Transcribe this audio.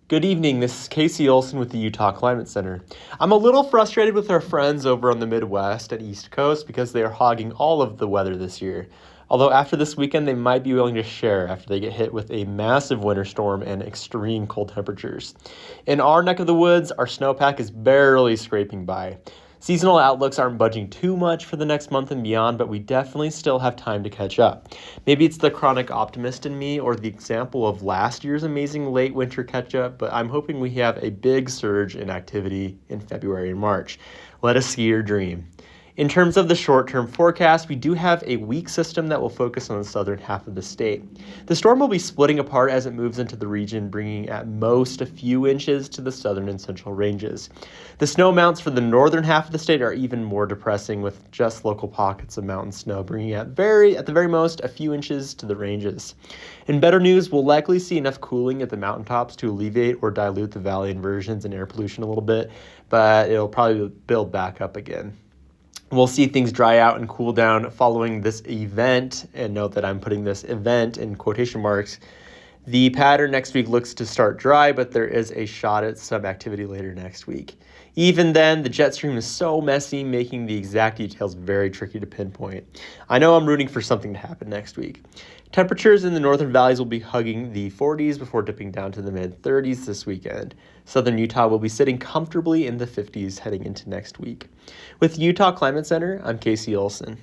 Good evening, this is Casey Olsen with the Utah Climate Center. I'm a little frustrated with our friends over on the Midwest and East Coast because they are hogging all of the weather this year. Although after this weekend, they might be willing to share after they get hit with a massive winter storm and extreme cold temperatures. In our neck of the woods, our snowpack is barely scraping by. Seasonal outlooks aren't budging too much for the next month and beyond, but we definitely still have time to catch up. Maybe it's the chronic optimist in me or the example of last year's amazing late winter catch up, but I'm hoping we have a big surge in activity in February and March. Let us see your dream. In terms of the short-term forecast, we do have a weak system that will focus on the southern half of the state. The storm will be splitting apart as it moves into the region, bringing at most a few inches to the southern and central ranges. The snow amounts for the northern half of the state are even more depressing, with just local pockets of mountain snow bringing at the very most a few inches to the ranges. In better news, we'll likely see enough cooling at the mountaintops to alleviate or dilute the valley inversions and air pollution a little bit, but it'll probably build back up again. We'll see things dry out and cool down following this event, and note that I'm putting this event in quotation marks. The pattern next week looks to start dry, but there is a shot at some activity later next week. Even then, the jet stream is so messy, making the exact details very tricky to pinpoint. I know I'm rooting for something to happen next week. Temperatures in the northern valleys will be hugging the 40s before dipping down to the mid-30s this weekend. Southern Utah will be sitting comfortably in the 50s heading into next week. With Utah Climate Center, I'm Casey Olsen.